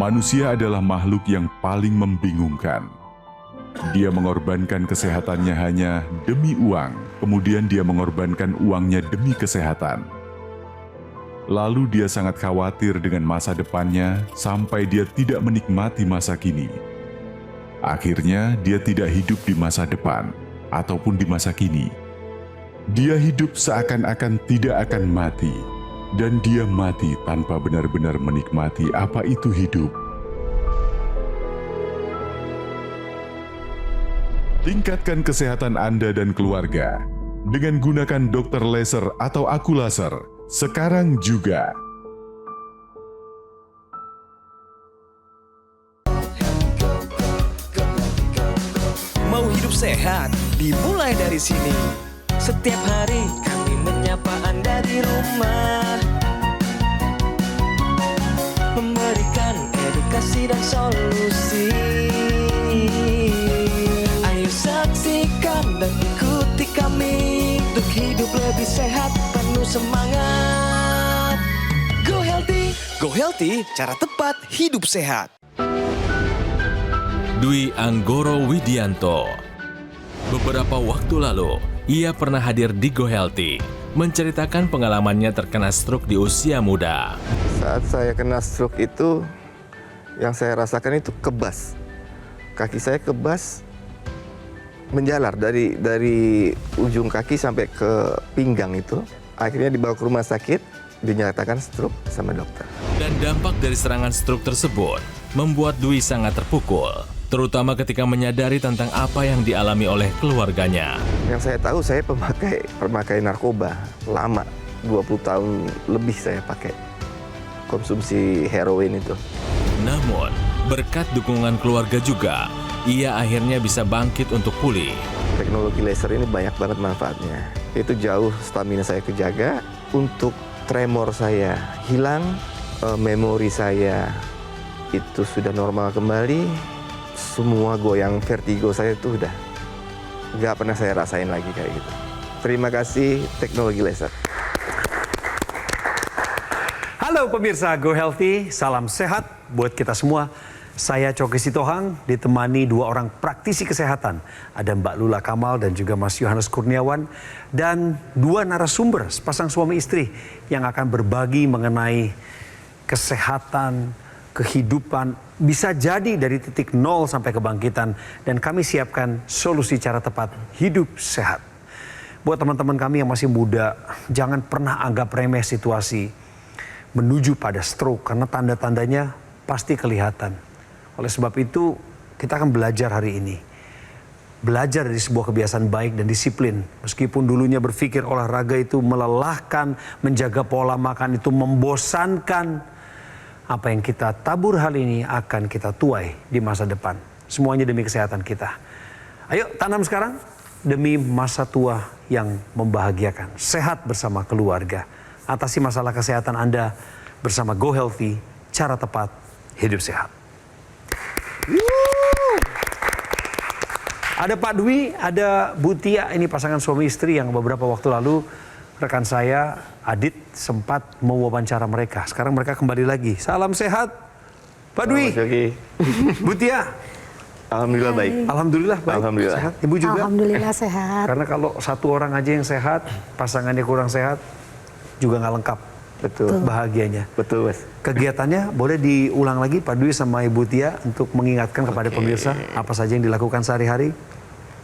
Manusia adalah makhluk yang paling membingungkan. Dia mengorbankan kesehatannya hanya demi uang, kemudian dia mengorbankan uangnya demi kesehatan. Lalu dia sangat khawatir dengan masa depannya sampai dia tidak menikmati masa kini. Akhirnya dia tidak hidup di masa depan ataupun di masa kini. Dia hidup seakan-akan tidak akan mati. Dan dia mati tanpa benar-benar menikmati apa itu hidup. Tingkatkan kesehatan Anda dan keluarga dengan gunakan dokter laser atau aku laser sekarang juga. Mau hidup sehat, dimulai dari sini. Setiap hari kami menyapa Anda di rumah, memberikan edukasi dan solusi. Ayo saksikan dan ikuti kami untuk hidup lebih sehat, penuh semangat. Go Healthy, cara tepat hidup sehat. Dwi Anggoro Widianto. Beberapa waktu lalu, ia pernah hadir di Go Healthy, menceritakan pengalamannya terkena stroke di usia muda. Saat saya kena stroke itu, yang saya rasakan itu kebas. Kaki saya kebas, menjalar dari ujung kaki sampai ke pinggang itu. Akhirnya dibawa ke rumah sakit, dinyatakan stroke sama dokter. Dan dampak dari serangan stroke tersebut membuat Dwi sangat terpukul, terutama ketika menyadari tentang apa yang dialami oleh keluarganya. Yang saya tahu, saya pemakai narkoba lama, 20 tahun lebih saya pakai konsumsi heroin itu. Namun, berkat dukungan keluarga juga, ia akhirnya bisa bangkit untuk pulih. Teknologi laser ini banyak banget manfaatnya. Itu jauh stamina saya kejaga, untuk tremor saya hilang, memori saya itu sudah normal kembali. Semua goyang vertigo saya itu udah nggak pernah saya rasain lagi kayak gitu. Terima kasih teknologi laser. Halo pemirsa Go Healthy, salam sehat buat kita semua. Saya Coki Sitohang, ditemani dua orang praktisi kesehatan. Ada Mbak Lula Kamal dan juga Mas Yohanes Kurniawan. Dan dua narasumber, sepasang suami istri yang akan berbagi mengenai kesehatan, kehidupan, bisa jadi dari titik nol sampai kebangkitan. Dan kami siapkan solusi cara tepat hidup sehat. Buat teman-teman kami yang masih muda, jangan pernah anggap remeh situasi menuju pada stroke, karena tanda-tandanya pasti kelihatan. Oleh sebab itu, kita akan belajar hari ini. Belajar dari sebuah kebiasaan baik dan disiplin. Meskipun dulunya berpikir olahraga itu melelahkan, menjaga pola makan itu membosankan, apa yang kita tabur hari ini akan kita tuai di masa depan. Semuanya demi kesehatan kita. Ayo tanam sekarang demi masa tua yang membahagiakan. Sehat bersama keluarga. Atasi masalah kesehatan Anda bersama Go Healthy, cara tepat hidup sehat. Ada Pak Dwi, ada Bu Tia, ini pasangan suami istri yang beberapa waktu lalu rekan saya, Adit, sempat mewawancara mereka. Sekarang mereka kembali lagi. Salam sehat, Pak Dwi. Bu Tia. Alhamdulillah baik. Alhamdulillah baik. Alhamdulillah. Sehat. Ibu juga? Alhamdulillah sehat. Karena kalau satu orang aja yang sehat, pasangannya kurang sehat, juga nggak lengkap. Betul. Bahagianya. Betul, Mas. Kegiatannya boleh diulang lagi Pak Dwi sama Ibu Tia untuk mengingatkan kepada pemirsa apa saja yang dilakukan sehari-hari?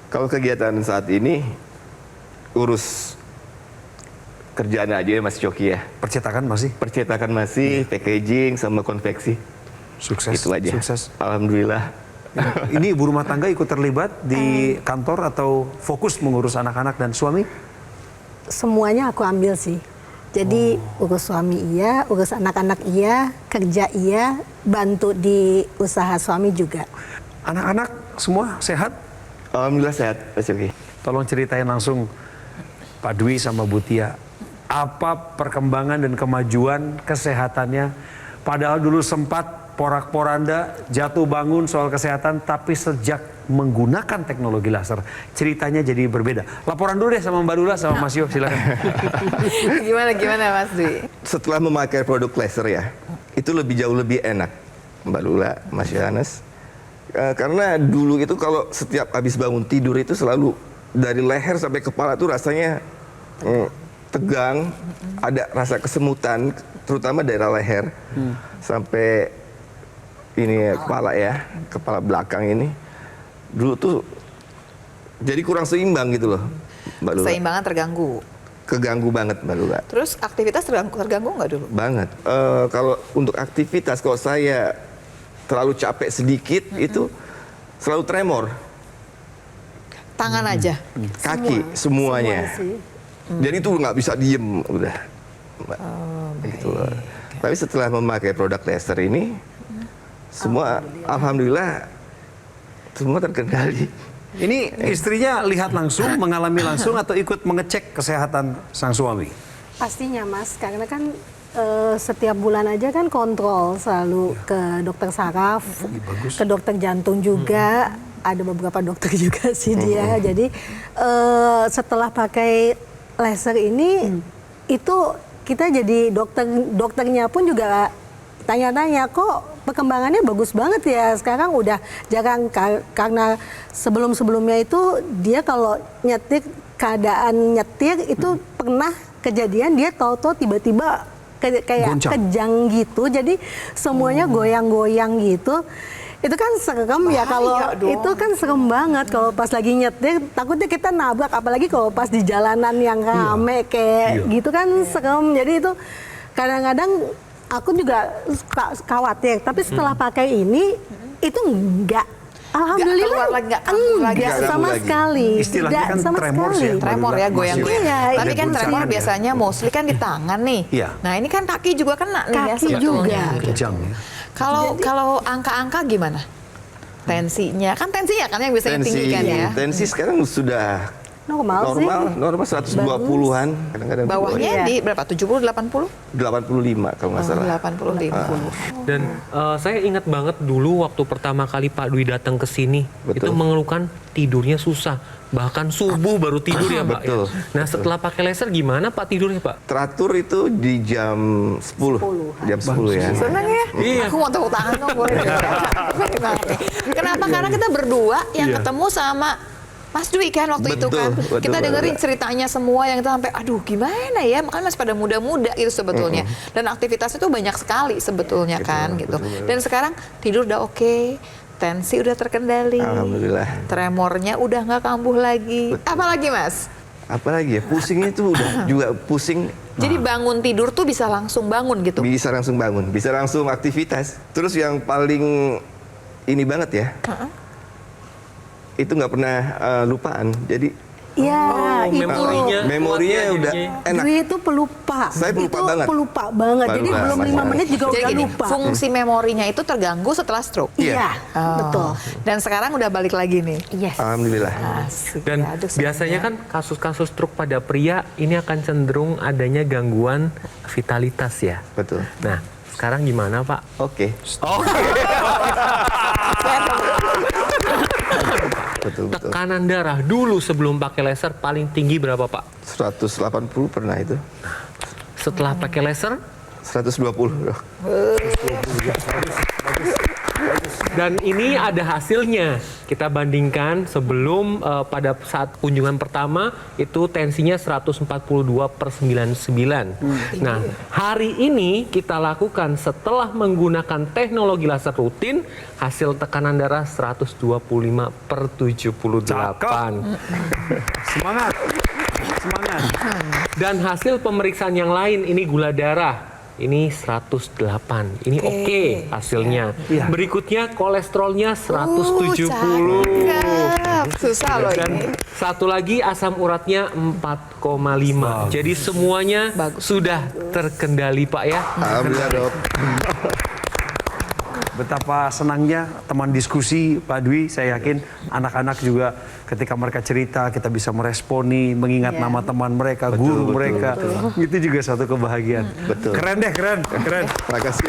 Kalau kegiatan saat ini, urus kerjaan aja ya Mas Coki ya. Percetakan masih? Percetakan masih, packaging sama konveksi. Sukses. Itu aja. Sukses. Alhamdulillah. Ini ibu rumah tangga ikut terlibat di kantor atau fokus mengurus anak-anak dan suami? Semuanya aku ambil sih. Jadi urus suami iya, urus anak-anak iya, kerja iya, bantu di usaha suami juga. Anak-anak semua sehat? Alhamdulillah sehat, Mas Coki. Tolong ceritain langsung Pak Dwi sama Bu Tia. Apa perkembangan dan kemajuan kesehatannya? Padahal dulu sempat porak-poranda, jatuh bangun soal kesehatan, tapi sejak menggunakan teknologi laser, ceritanya jadi berbeda. Laporan dulu deh sama Mbak Lula, sama Mas Yo, silakan. Gimana Mas Dwi? Setelah memakai produk laser ya, itu jauh lebih enak. Mbak Lula, Mas Yohanes. Karena dulu itu kalau setiap habis bangun tidur itu selalu dari leher sampai kepala tuh rasanya tegang, ada rasa kesemutan, terutama daerah leher sampai ini kepala belakang ini. Dulu tuh jadi kurang seimbang gitu loh, Mbak Lula. Keseimbangan terganggu. Keganggu banget, Mbak Lula. Terus aktivitas terganggu nggak dulu? Banget. Kalau untuk aktivitas, kalau saya terlalu capek sedikit itu selalu tremor. Tangan aja. Kaki semuanya. Semua sih. Jadi itu nggak bisa diem udah. Mbak. Gitu loh. Tapi setelah memakai produk laser ini, semua alhamdulillah semua terkendali. Ini istrinya lihat langsung, mengalami langsung atau ikut mengecek kesehatan sang suami? Pastinya Mas, karena kan setiap bulan aja kan kontrol selalu ke dokter saraf, ke dokter jantung juga, ada beberapa dokter juga sih dia. Jadi setelah pakai laser ini, itu kita jadi dokternya pun juga tanya-tanya, kok perkembangannya bagus banget ya. Sekarang udah jarang, karena sebelum-sebelumnya itu dia kalau nyetir, keadaan nyetir itu pernah kejadian dia tahu-tahu tiba-tiba kayak Goncang. kejang gitu. Jadi semuanya goyang-goyang gitu. Itu kan serem ya, kalau dong. itu kan serem banget kalau pas lagi nyetir, takutnya kita nabrak, apalagi kalau pas di jalanan yang rame kayak gitu kan serem. Jadi itu kadang-kadang aku juga khawatir, tapi setelah pakai ini itu enggak. Alhamdulillah keluar lagi, nggak kambuh lagi. enggak Nggak sama kambuh lagi. sekali. Istilahnya Tidak kan sama tremor sekali. sih ya. Tremor ya, goyang-goyang. Iya, Tapi itu kan goncangan tremor ya. biasanya mostly kan di tangan nih. Iya. Nah ini kan kaki juga kena nih ya Kaki sebetulnya. juga. Kejang ya. Kalau angka-angka gimana? Tensinya kan yang biasanya tinggi kan ya. Tensi sekarang sudah Normal sih. normal 120-an, kadang-kadang Bawahnya Iya. di berapa? 70, 80? 85 kalau nggak salah. 85. Dan saya ingat banget dulu waktu pertama kali Pak Dwi datang ke sini, Betul. itu mengeluhkan tidurnya susah. Bahkan subuh baru tidur ya Pak. Betul. Ya. Nah setelah pakai laser gimana Pak tidurnya Pak? Teratur itu di jam 10. Jam 10 ya. Senang ya? Iya. Aku mau tepuk tangan dong, boleh. Senang banget nih. Kenapa? Karena kita berdua yang ketemu sama Mas Dwi kan waktu itu kan. Betul, Kita dengerin betul. ceritanya semua yang kita sampai aduh gimana ya, makanya masih pada muda-muda gitu sebetulnya. Dan aktivitas itu banyak sekali sebetulnya kan gitu. Dan sekarang tidur udah oke, tensi udah terkendali. Alhamdulillah. Tremornya udah nggak kambuh lagi. Apalagi Mas? Apalagi ya, pusingnya itu udah juga pusing. Jadi bangun tidur tuh bisa langsung bangun gitu. Bisa langsung bangun, bisa langsung aktivitas. Terus yang paling ini banget ya, itu nggak pernah lupaan. Jadi Iya, itu. memorinya udah enak. Dwi itu pelupa. Saya pelupa itu banget. pelupa banget. Jadi Pelupa, belum 5 Mas. menit juga Jadi udah gini, lupa. fungsi memorinya itu terganggu setelah stroke. Iya, Oh. betul. Dan sekarang udah balik lagi nih. Yes. Alhamdulillah. Asik. Dan Ya, aduh, senang biasanya ya. kan kasus-kasus stroke pada pria ini akan cenderung adanya gangguan vitalitas ya. Betul. Nah sekarang gimana Pak? Oke. Betul, betul. Tekanan darah dulu sebelum pakai laser paling tinggi berapa Pak? 180 pernah itu. Setelah pakai laser 120. dan ini ada hasilnya. Kita bandingkan sebelum pada saat kunjungan pertama itu tensinya 142/99. Nah, hari ini kita lakukan setelah menggunakan teknologi laser rutin, hasil tekanan darah 125/78. Semangat. Semangat. Dan hasil pemeriksaan yang lain ini gula darah. Ini 108. Ini oke hasilnya. Iya. Berikutnya kolesterolnya 170. Cakep. Susah loh Dan ini. satu lagi asam uratnya 4,5. Jadi semuanya Bagus. sudah terkendali Pak ya. Alhamdulillah, Dok. Betapa senangnya teman diskusi Pak Dwi, saya yakin anak-anak juga ketika mereka cerita kita bisa meresponi, mengingat Iya. nama teman mereka, guru betul, mereka. Itu juga satu kebahagiaan. Betul. Keren deh, keren. Terima kasih.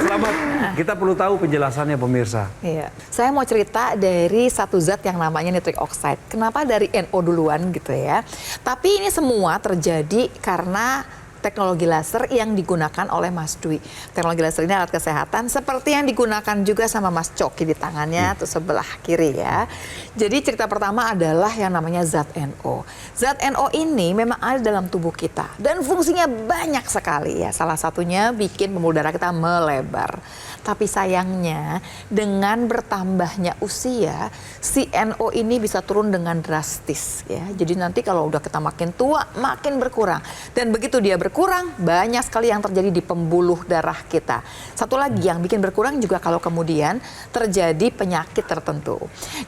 Selamat. Kita perlu tahu penjelasannya pemirsa. Iya. Saya mau cerita dari satu zat yang namanya nitric oxide. Kenapa dari NO duluan gitu ya. Tapi ini semua terjadi karena teknologi laser yang digunakan oleh Mas Dwi. Teknologi laser ini alat kesehatan seperti yang digunakan juga sama Mas Coki di tangannya tuh sebelah kiri ya. Jadi cerita pertama adalah yang namanya zat NO. Zat NO ini memang ada dalam tubuh kita dan fungsinya banyak sekali ya. Salah satunya bikin pembuluh darah kita melebar. Tapi sayangnya dengan bertambahnya usia, si NO ini bisa turun dengan drastis ya. Jadi nanti kalau udah kita makin tua, makin berkurang. Dan begitu dia berkurang, banyak sekali yang terjadi di pembuluh darah kita. Satu lagi yang bikin berkurang juga kalau kemudian terjadi penyakit tertentu.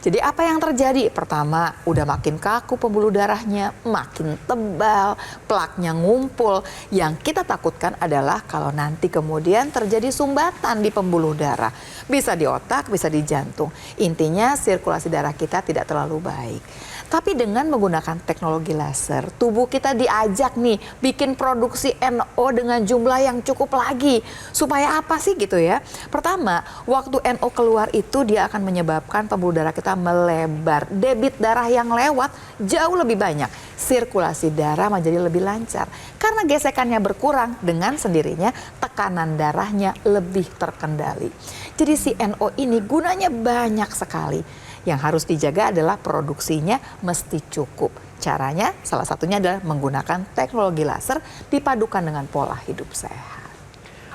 Jadi apa yang terjadi? Pertama, udah makin kaku pembuluh darahnya, makin tebal, plaknya ngumpul. Yang kita takutkan adalah kalau nanti kemudian terjadi sumbatan di pembuluh darah. Bisa di otak, bisa di jantung. Intinya sirkulasi darah kita tidak terlalu baik. Tapi dengan menggunakan teknologi laser, tubuh kita diajak nih bikin produksi NO dengan jumlah yang cukup lagi. Supaya apa sih gitu ya? Pertama, waktu NO keluar itu dia akan menyebabkan pembuluh darah kita melebar. Debit darah yang lewat jauh lebih banyak. Sirkulasi darah menjadi lebih lancar. Karena gesekannya berkurang, dengan sendirinya tekanan darahnya lebih terkendali. Jadi si NO ini gunanya banyak sekali. Yang harus dijaga adalah produksinya mesti cukup. Caranya salah satunya adalah menggunakan teknologi laser dipadukan dengan pola hidup sehat.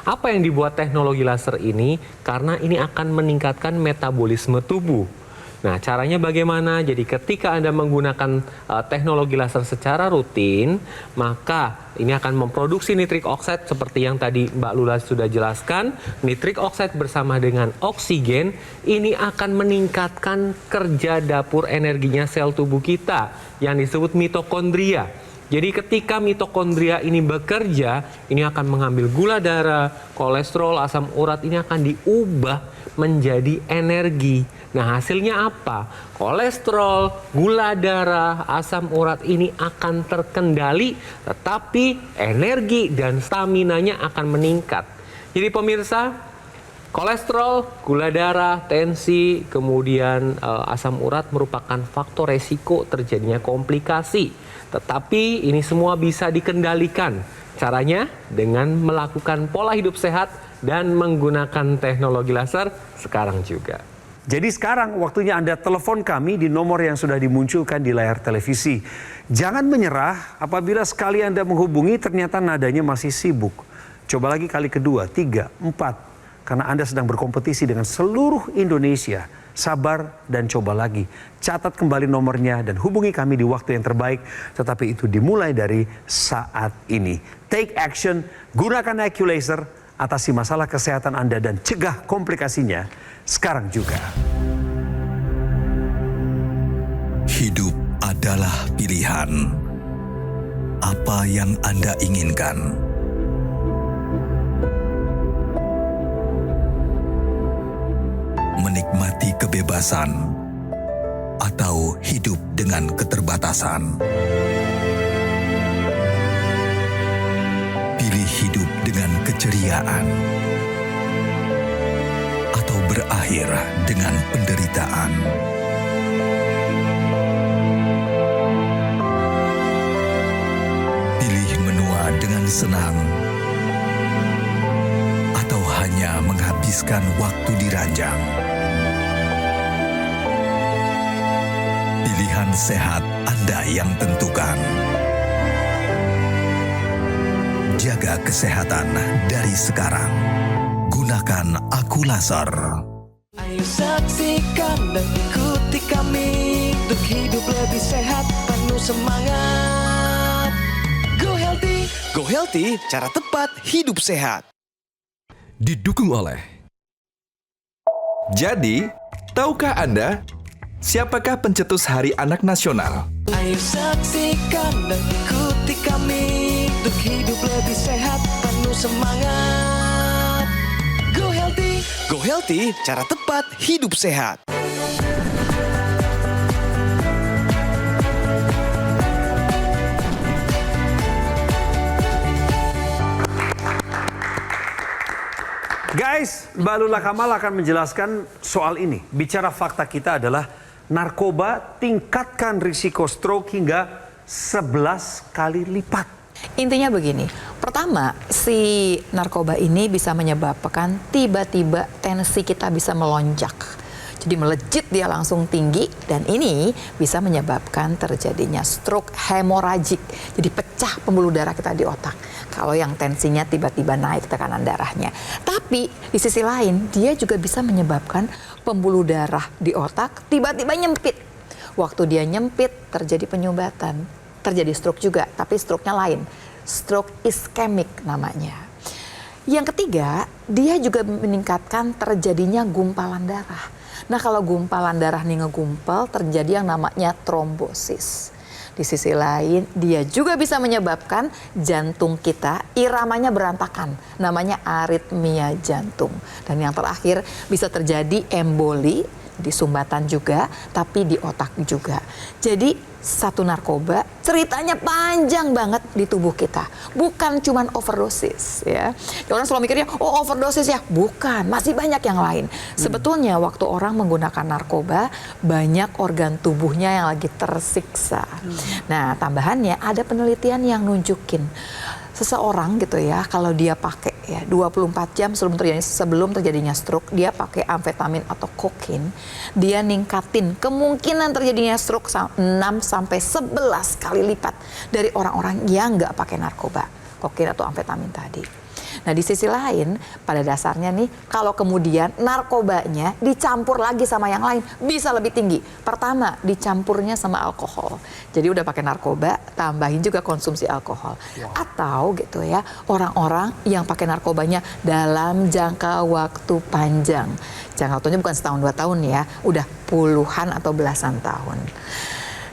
Apa yang dibuat teknologi laser ini? Karena ini akan meningkatkan metabolisme tubuh. Nah, caranya bagaimana? Jadi ketika Anda menggunakan teknologi laser secara rutin, maka ini akan memproduksi nitrik oxide seperti yang tadi Mbak Lula sudah jelaskan. Nitrik oxide bersama dengan oksigen ini akan meningkatkan kerja dapur energinya sel tubuh kita yang disebut mitokondria. Jadi ketika mitokondria ini bekerja, ini akan mengambil gula darah, kolesterol, asam urat, ini akan diubah menjadi energi. Nah, hasilnya apa? Kolesterol, gula darah, asam urat ini akan terkendali, tetapi energi dan staminanya akan meningkat. Jadi pemirsa, kolesterol, gula darah, tensi, kemudian asam urat merupakan faktor resiko terjadinya komplikasi. Tetapi ini semua bisa dikendalikan. Caranya dengan melakukan pola hidup sehat dan menggunakan teknologi laser sekarang juga. Jadi sekarang waktunya Anda telepon kami di nomor yang sudah dimunculkan di layar televisi. Jangan menyerah apabila sekali Anda menghubungi ternyata nadanya masih sibuk. Coba lagi kali kedua, 3, 4. Karena Anda sedang berkompetisi dengan seluruh Indonesia. Sabar dan coba lagi. Catat kembali nomornya dan hubungi kami di waktu yang terbaik. Tetapi itu dimulai dari saat ini. Take action, gunakan IQ Laser, atasi masalah kesehatan Anda dan cegah komplikasinya sekarang juga. Hidup adalah pilihan. Apa yang Anda inginkan? Menikmati kebebasan atau hidup dengan keterbatasan? Pilih hidup dengan keceriaan atau berakhir dengan penderitaan? Pilih menua dengan senang atau hanya menghabiskan waktu di ranjang? Pilihan sehat Anda yang tentukan. Jaga kesehatan dari sekarang. Gunakan Aku Laser. Ayo saksikan dan ikuti kami untuk hidup lebih sehat, penuh semangat. Go Healthy, Go Healthy, cara tepat hidup sehat. Didukung oleh. Jadi, tahukah Anda siapakah pencetus Hari Anak Nasional? Ayo saksikan dan ikuti kami untuk hidup lebih sehat, penuh semangat. Go Healthy, cara tepat hidup sehat. Guys, Mbak Lula Kamal akan menjelaskan soal ini. Bicara fakta kita adalah narkoba tingkatkan risiko stroke hingga 11 kali lipat. Intinya begini, Pertama, si narkoba ini bisa menyebabkan tiba-tiba tensi kita bisa melonjak. Jadi melejit dia langsung tinggi dan ini bisa menyebabkan terjadinya stroke hemoragik. Jadi pecah pembuluh darah kita di otak. Kalau yang tensinya tiba-tiba naik tekanan darahnya. Tapi di sisi lain dia juga bisa menyebabkan pembuluh darah di otak tiba-tiba nyempit. Waktu dia nyempit terjadi penyumbatan. Terjadi stroke juga, tapi stroke-nya lain. Stroke iskemik namanya. Yang ketiga, dia juga meningkatkan terjadinya gumpalan darah. Nah kalau gumpalan darah nih ngegumpal terjadi yang namanya trombosis. Di sisi lain dia juga bisa menyebabkan jantung kita iramanya berantakan. Namanya aritmia jantung. Dan yang terakhir bisa terjadi emboli di sumbatan juga tapi di otak juga. Jadi satu narkoba ceritanya panjang banget di tubuh kita. Bukan cuman overdosis ya. Orang selalu mikirnya oh overdosis ya. Bukan, masih banyak yang lain. Sebetulnya waktu orang menggunakan narkoba banyak organ tubuhnya yang lagi tersiksa. Nah, tambahannya ada penelitian yang nunjukin seseorang gitu ya, kalau dia pakai ya 24 jam sebelum terjadinya stroke, dia pakai amfetamin atau kokain, dia ningkatin kemungkinan terjadinya stroke 6 sampai 11 kali lipat dari orang-orang yang nggak pakai narkoba, kokain atau amfetamin tadi. Nah di sisi lain pada dasarnya nih kalau kemudian narkobanya dicampur lagi sama yang lain bisa lebih tinggi. Pertama dicampurnya sama alkohol. Jadi udah pakai narkoba tambahin juga konsumsi alkohol. Atau gitu ya orang-orang yang pakai narkobanya dalam jangka waktu panjang. Jangka waktunya bukan setahun 2 tahun ya, udah puluhan atau belasan tahun.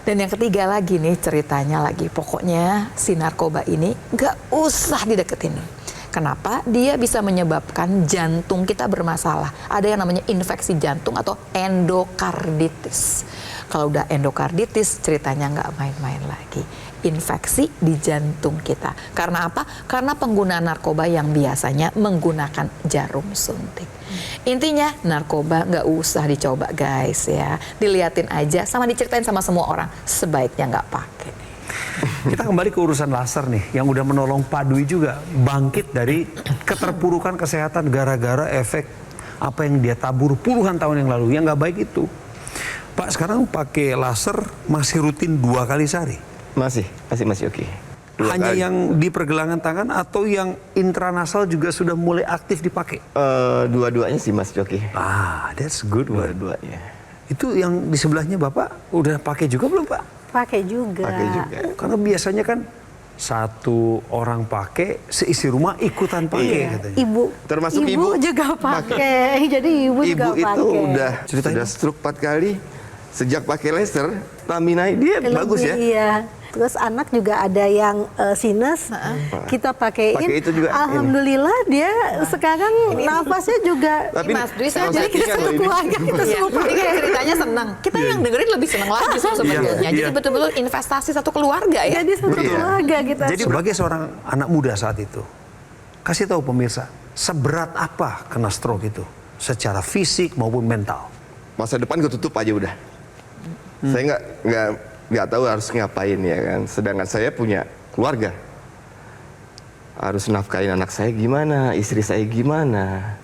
Dan yang ketiga lagi nih ceritanya lagi, pokoknya si narkoba ini nggak usah dideketin. Kenapa? Dia bisa menyebabkan jantung kita bermasalah. Ada yang namanya infeksi jantung atau endokarditis. Kalau udah endokarditis ceritanya nggak main-main lagi. Infeksi di jantung kita. Karena apa? Karena penggunaan narkoba yang biasanya menggunakan jarum suntik. Intinya narkoba nggak usah dicoba guys ya. Diliatin aja sama diceritain sama semua orang. Sebaiknya nggak pakai. Kita kembali ke urusan laser nih, yang udah menolong Pak Dwi juga bangkit dari keterpurukan kesehatan gara-gara efek apa yang dia tabur puluhan tahun yang lalu, yang nggak baik itu. Pak, sekarang pakai laser masih rutin 2 kali sehari? Masih oke. Hanya yang di pergelangan tangan atau yang intranasal juga sudah mulai aktif dipakai? Dua-duanya sih Mas Coki. Ah, that's good. Dua-duanya. Itu yang di sebelahnya Bapak udah pakai juga belum Pak? Pakai juga. Karena biasanya kan satu orang pakai, seisi rumah ikutan pakai katanya. Ibu, termasuk ibu juga pakai. Jadi ibu juga pakai. Ibu itu sudah stroke 4 kali. Sejak pakai laser, stamina dia bagus ya. Iya. Terus anak juga ada yang sinus, kita pakein. Pakai itu juga. Alhamdulillah dia sekarang nafasnya juga. Tapi Mas Dwi jadi kita satu keluarga kita semua pakai. Ini ceritanya senang. Kita yang dengerin lebih senang lagi sebetulnya. Jadi betul-betul investasi satu keluarga ya. Jadi satu keluarga kita. Jadi sebagai seorang anak muda saat itu, kasih tahu pemirsa, seberat apa kena stroke itu? Secara fisik maupun mental. Masa depan ketutup aja udah. Saya nggak tahu harus ngapain ya kan. Sedangkan saya punya keluarga. Harus nafkahin anak saya gimana, istri saya gimana.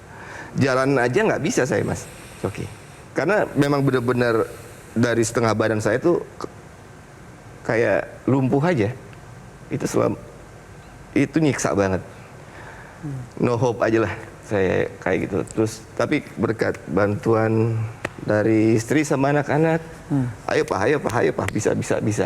Jalan aja nggak bisa saya Mas Coki. Karena memang benar-benar dari setengah badan saya tuh kayak lumpuh aja. Itu nyiksa banget. No hope aja lah saya kayak gitu. Terus tapi berkat bantuan dari istri sama anak-anak, ayo pak, bisa.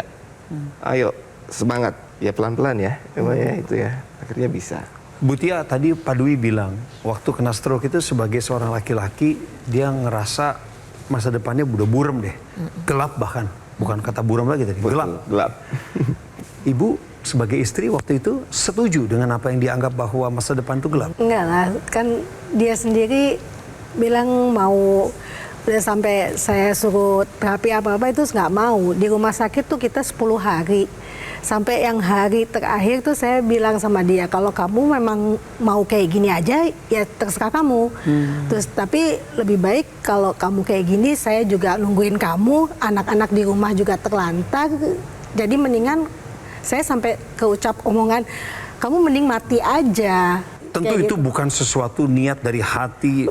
Ayo semangat, ya pelan-pelan ya, emangnya itu ya, akhirnya bisa. Bu Tia, tadi Pak Dwi bilang waktu kena stroke itu sebagai seorang laki-laki dia ngerasa masa depannya udah buram deh, gelap bahkan, bukan kata buram lagi tadi, gelap. Ibu sebagai istri waktu itu setuju dengan apa yang dianggap bahwa masa depan itu gelap? Enggak lah, kan dia sendiri bilang mau. Udah sampai saya suruh terapi apa-apa itu nggak mau. Di rumah sakit tuh kita 10 hari. Sampai yang hari terakhir tuh saya bilang sama dia, kalau kamu memang mau kayak gini aja, ya terserah kamu. Terus tapi lebih baik kalau kamu kayak gini, saya juga nungguin kamu, anak-anak di rumah juga terlantar. Jadi mendingan Saya sampai keucap omongan, kamu mending mati aja. Tentu Kayak itu gitu. bukan sesuatu niat dari hati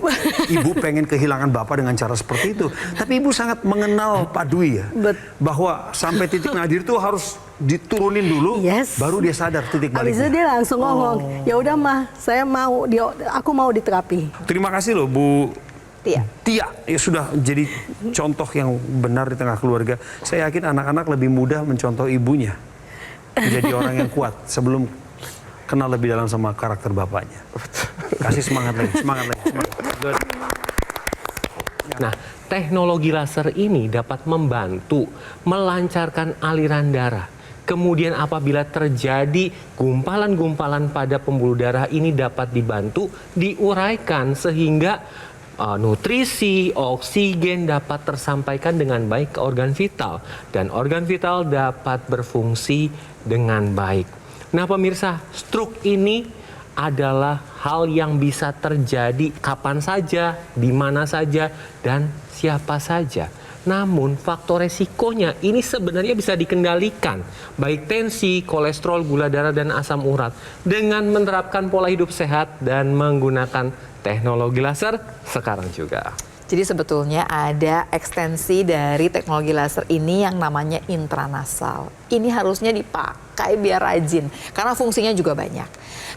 ibu pengen kehilangan bapak dengan cara seperti itu. Tapi ibu sangat mengenal Pak Dwi ya. Bahwa sampai titik nadir itu harus diturunin dulu, baru dia sadar titik Habis itu baliknya. dia langsung ngomong, ya udah mah, aku mau diterapi. Terima kasih loh Bu Tia. Tia, ya sudah jadi contoh yang benar di tengah keluarga. Saya yakin anak-anak lebih mudah mencontoh ibunya menjadi orang yang kuat sebelum kenal lebih dalam sama karakter bapaknya. Kasih semangat lagi, semangat lagi, semangat. Good. Nah, teknologi laser ini dapat membantu melancarkan aliran darah. Kemudian apabila terjadi gumpalan-gumpalan pada pembuluh darah ini dapat dibantu diuraikan sehingga nutrisi, oksigen dapat tersampaikan dengan baik ke organ vital dan organ vital dapat berfungsi dengan baik. Nah pemirsa, stroke ini adalah hal yang bisa terjadi kapan saja, di mana saja, dan siapa saja. Namun faktor resikonya ini sebenarnya bisa dikendalikan, baik tensi, kolesterol, gula darah, dan asam urat dengan menerapkan pola hidup sehat dan menggunakan teknologi laser sekarang juga. Jadi sebetulnya ada ekstensi dari teknologi laser ini yang namanya intranasal. Ini harusnya dipakai biar rajin, karena fungsinya juga banyak.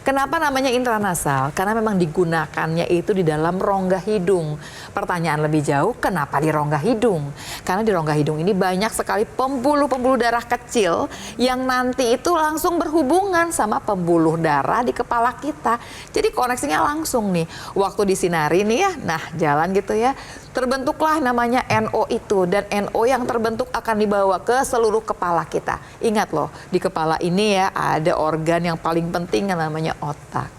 Kenapa namanya intranasal? Karena memang digunakannya itu di dalam rongga hidung. Pertanyaan lebih jauh, kenapa di rongga hidung? Karena di rongga hidung ini banyak sekali pembuluh-pembuluh darah kecil yang nanti itu langsung berhubungan sama pembuluh darah di kepala kita. Jadi koneksinya langsung nih. Waktu disinari nih ya, nah jalan gitu ya. Terbentuklah namanya NO itu, dan NO yang terbentuk akan dibawa ke seluruh kepala kita. Ingat loh, di kepala ini ya ada organ yang paling penting yang namanya otak.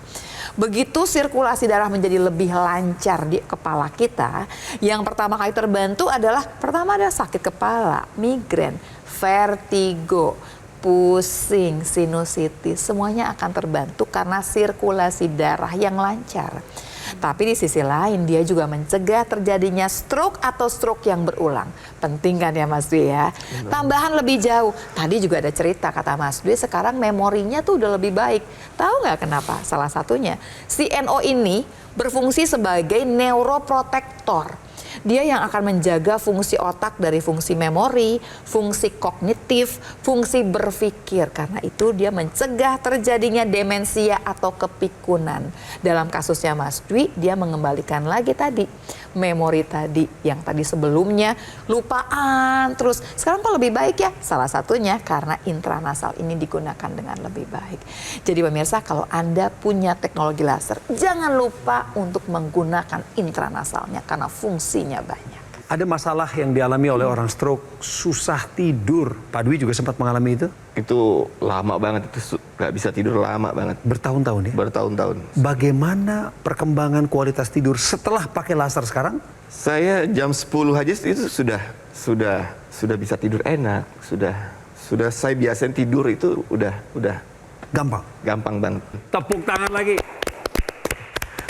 Begitu sirkulasi darah menjadi lebih lancar di kepala kita, yang pertama kali terbantu adalah pertama ada sakit kepala, migrain, vertigo, pusing, sinusitis, semuanya akan terbantu karena sirkulasi darah yang lancar. Tapi di sisi lain dia juga mencegah terjadinya stroke atau stroke yang berulang. Penting kan ya Mas Dwi ya? Tambahan lebih jauh, tadi juga ada cerita kata Mas Dwi sekarang memorinya tuh udah lebih baik. Tahu nggak kenapa? Salah satunya, si NO ini berfungsi sebagai neuroprotektor. Dia yang akan menjaga fungsi otak dari fungsi memori, fungsi kognitif, fungsi berpikir. Karena itu dia mencegah terjadinya demensia atau kepikunan. Dalam kasusnya Mas Dwi, dia mengembalikan lagi tadi memori tadi yang tadi sebelumnya lupaan terus. Sekarang kok lebih baik ya? Salah satunya karena intranasal ini digunakan dengan lebih baik. Jadi pemirsa, kalau Anda punya teknologi laser, jangan lupa untuk menggunakan intranasalnya karena fungsinya banyak. Ada masalah yang dialami oleh orang stroke, susah tidur. Pak Dwi juga sempat mengalami itu? Itu lama banget, itu nggak bisa tidur lama banget. Bertahun-tahun ya? Bertahun-tahun. Bagaimana perkembangan kualitas tidur setelah pakai laser sekarang? Saya jam 10 aja itu sudah bisa tidur enak. Sudah saya biasain tidur itu udah gampang banget. Tepuk tangan lagi.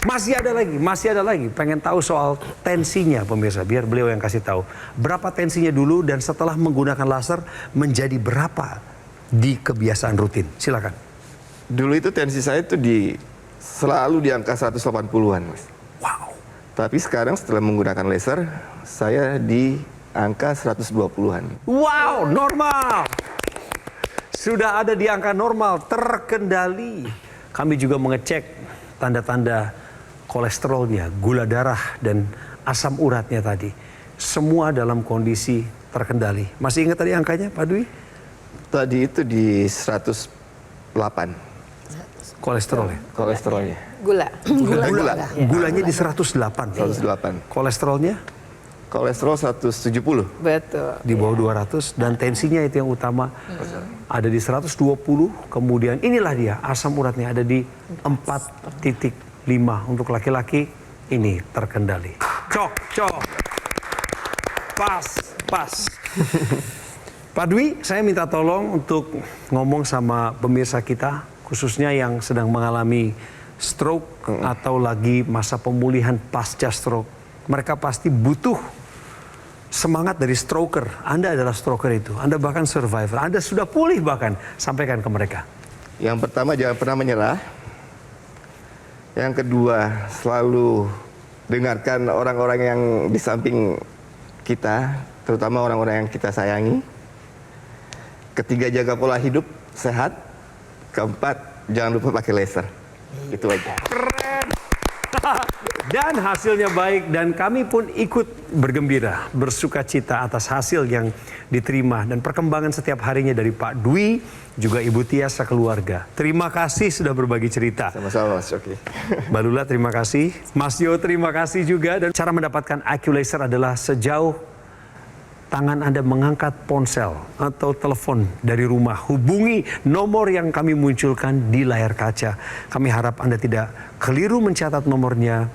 Masih ada lagi. Pengen tahu soal tensinya pemirsa, biar beliau yang kasih tahu. Berapa tensinya dulu dan setelah menggunakan laser menjadi berapa di kebiasaan rutin? Silakan. Dulu itu tensi saya itu selalu di angka 180-an, Mas. Wow. Tapi sekarang setelah menggunakan laser, saya di angka 120-an. Wow, normal. Sudah ada di angka normal, terkendali. Kami juga mengecek tanda-tanda kolesterolnya, gula darah, dan asam uratnya tadi. Semua dalam kondisi terkendali. Masih ingat tadi angkanya, Pak Dwi? Tadi itu di 108. Kolesterol ya? Kolesterolnya. Gulanya di 108. 108. Kolesterolnya? Kolesterol 170. Betul. Di bawah 200. Dan tensinya itu yang utama. Ada di 120. Kemudian inilah dia, asam uratnya ada di 4,5. Untuk laki-laki ini terkendali. Cok. Pas. Pak Dwi, saya minta tolong untuk ngomong sama pemirsa kita, khususnya yang sedang mengalami stroke atau lagi masa pemulihan pasca stroke. Mereka pasti butuh semangat dari stroker. Anda adalah stroker itu. Anda bahkan survivor. Anda sudah pulih bahkan. Sampaikan ke mereka. Yang pertama, jangan pernah menyerah. Yang kedua, selalu dengarkan orang-orang yang di samping kita, terutama orang-orang yang kita sayangi. Ketiga, jaga pola hidup sehat. Keempat, jangan lupa pakai laser. Itu aja. Keren. Dan hasilnya baik, dan kami pun ikut bergembira, bersuka cita atas hasil yang diterima dan perkembangan setiap harinya dari Pak Dwi, juga Ibu Tia sekeluarga. Terima kasih sudah berbagi cerita. Sama-sama, Mas Coki. Mbak Lula, terima kasih. Mas Yo, terima kasih juga. Dan cara mendapatkan AccuLaser adalah sejauh tangan Anda mengangkat ponsel atau telepon dari rumah. Hubungi nomor yang kami munculkan di layar kaca. Kami harap Anda tidak keliru mencatat nomornya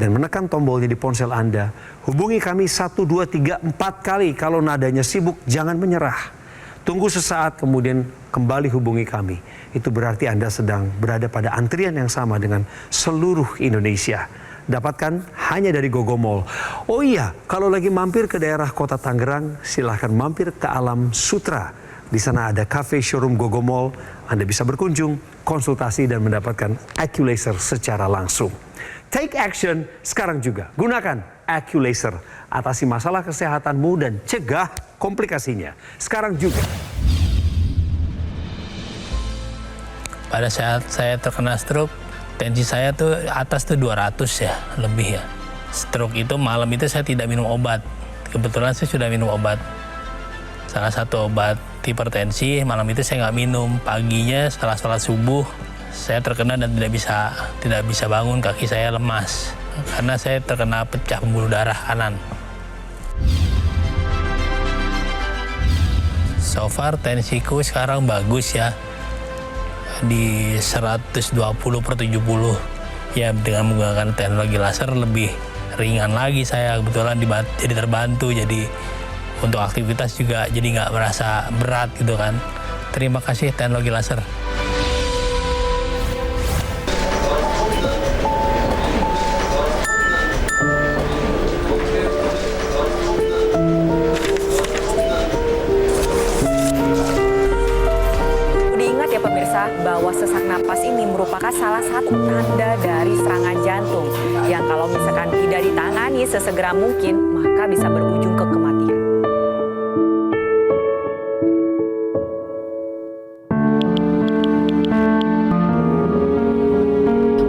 dan menekan tombolnya di ponsel Anda. Hubungi kami 1, 2, 3, 4 kali. Kalau nadanya sibuk, jangan menyerah. Tunggu sesaat, kemudian kembali hubungi kami. Itu berarti Anda sedang berada pada antrian yang sama dengan seluruh Indonesia. Dapatkan hanya dari Gogo Mall. Oh iya, kalau lagi mampir ke daerah kota Tangerang, silahkan mampir ke Alam Sutra. Di sana ada cafe showroom Gogo Mall. Anda bisa berkunjung, konsultasi, dan mendapatkan AccuLaser secara langsung. Take action sekarang juga. Gunakan AccuLaser. Atasi masalah kesehatanmu dan cegah komplikasinya. Sekarang juga. Pada saat saya terkena stroke, tensi saya tuh atas tuh 200 ya, lebih ya. Stroke itu malam itu saya tidak minum obat. Kebetulan saya sudah minum obat. Salah satu obat hipertensi, malam itu saya nggak minum. Paginya setelah sholat subuh, saya terkena dan tidak bisa bangun, kaki saya lemas. Karena saya terkena pecah pembuluh darah kanan. So far tensiku sekarang bagus ya. Di 120/70. Ya dengan menggunakan teknologi laser lebih ringan lagi saya. Kebetulan jadi terbantu, jadi untuk aktivitas juga jadi nggak merasa berat gitu kan. Terima kasih teknologi laser. Bahwa sesak napas ini merupakan salah satu tanda dari serangan jantung yang kalau misalkan tidak ditangani sesegera mungkin maka bisa berujung ke kematian.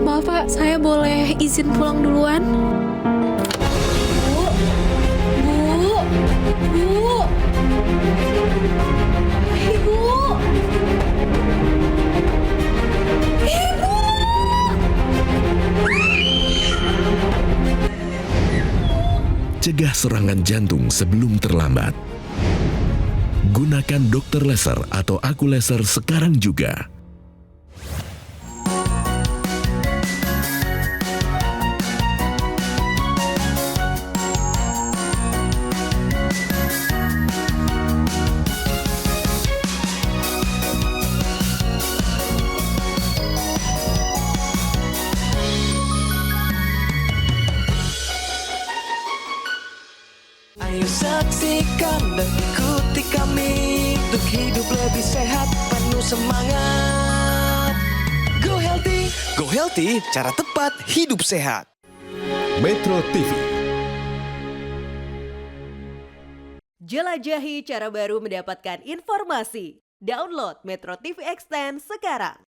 Maaf Pak, saya boleh izin pulang duluan? Bu. Ibu. Cegah serangan jantung sebelum terlambat. Gunakan dokter laser atau AccuLaser sekarang juga. Ayo saksikan dan ikuti kami untuk hidup lebih sehat, penuh semangat. Go Healthy, cara tepat hidup sehat. Metro TV. Jelajahi cara baru mendapatkan informasi. Download Metro TV Extend sekarang.